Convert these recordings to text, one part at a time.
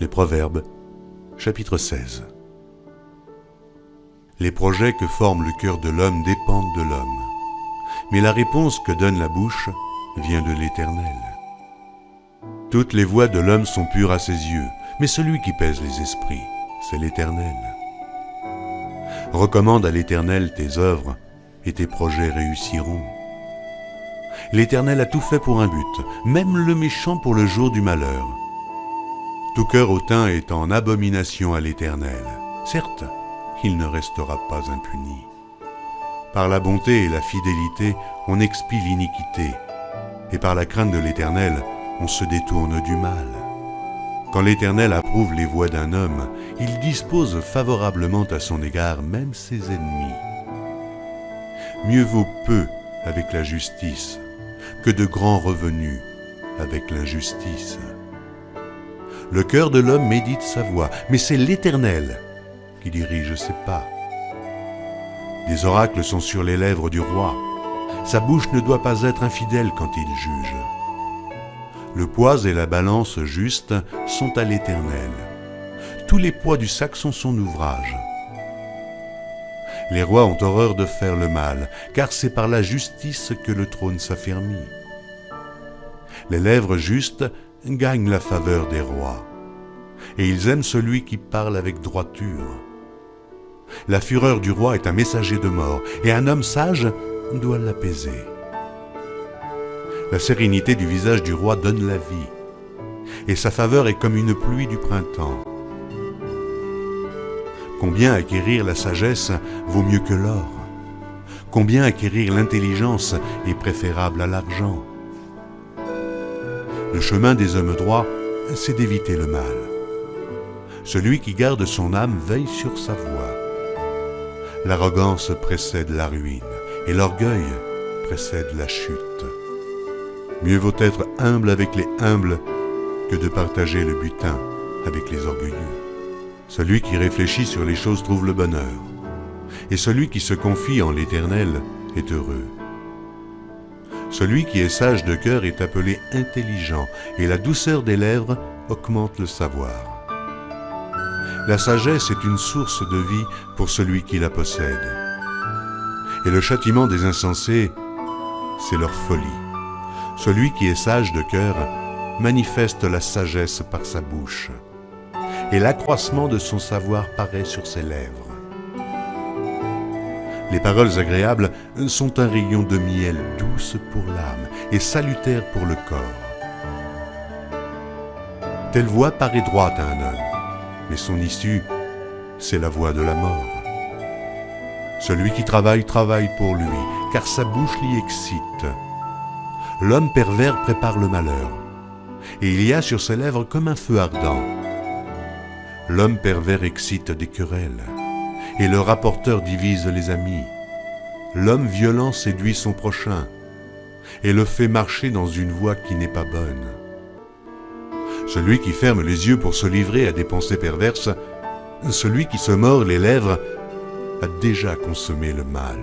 Les Proverbes, chapitre 16. Les projets que forme le cœur de l'homme dépendent de l'homme, mais la réponse que donne la bouche vient de l'Éternel. Toutes les voies de l'homme sont pures à ses yeux, mais celui qui pèse les esprits, c'est l'Éternel. Recommande à l'Éternel tes œuvres, et tes projets réussiront. L'Éternel a tout fait pour un but, même le méchant pour le jour du malheur. Tout cœur hautain est en abomination à l'Éternel. Certes, il ne restera pas impuni. Par la bonté et la fidélité, on expie l'iniquité, et par la crainte de l'Éternel, on se détourne du mal. Quand l'Éternel approuve les voies d'un homme, il dispose favorablement à son égard même ses ennemis. Mieux vaut peu avec la justice que de grands revenus avec l'injustice. Le cœur de l'homme médite sa voie, mais c'est l'Éternel qui dirige ses pas. Des oracles sont sur les lèvres du roi. Sa bouche ne doit pas être infidèle quand il juge. Le poids et la balance juste sont à l'Éternel. Tous les poids du sac sont son ouvrage. Les rois ont horreur de faire le mal, car c'est par la justice que le trône s'affermit. Les lèvres justes gagnent la faveur des rois, et ils aiment celui qui parle avec droiture. La fureur du roi est un messager de mort, et un homme sage doit l'apaiser. La sérénité du visage du roi donne la vie, et sa faveur est comme une pluie du printemps. Combien acquérir la sagesse vaut mieux que l'or? Combien acquérir l'intelligence est préférable à l'argent? Le chemin des hommes droits, c'est d'éviter le mal. Celui qui garde son âme veille sur sa voie. L'arrogance précède la ruine, et l'orgueil précède la chute. Mieux vaut être humble avec les humbles que de partager le butin avec les orgueilleux. Celui qui réfléchit sur les choses trouve le bonheur, et celui qui se confie en l'Éternel est heureux. Celui qui est sage de cœur est appelé intelligent, et la douceur des lèvres augmente le savoir. La sagesse est une source de vie pour celui qui la possède, et le châtiment des insensés, c'est leur folie. Celui qui est sage de cœur manifeste la sagesse par sa bouche, et l'accroissement de son savoir paraît sur ses lèvres. Les paroles agréables sont un rayon de miel douce pour l'âme et salutaire pour le corps. Telle voie paraît droite à un homme, mais son issue, c'est la voie de la mort. Celui qui travaille, travaille pour lui, car sa bouche l'y excite. L'homme pervers prépare le malheur, et il y a sur ses lèvres comme un feu ardent. L'homme pervers excite des querelles, et le rapporteur divise les amis. L'homme violent séduit son prochain, et le fait marcher dans une voie qui n'est pas bonne. Celui qui ferme les yeux pour se livrer à des pensées perverses, celui qui se mord les lèvres, a déjà consommé le mal.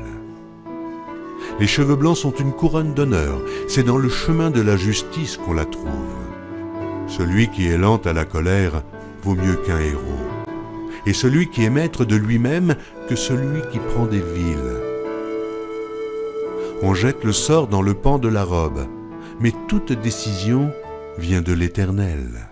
Les cheveux blancs sont une couronne d'honneur, c'est dans le chemin de la justice qu'on la trouve. Celui qui est lent à la colère vaut mieux qu'un héros, et celui qui est maître de lui-même que celui qui prend des villes. On jette le sort dans le pan de la robe, mais toute décision vient de l'Éternel.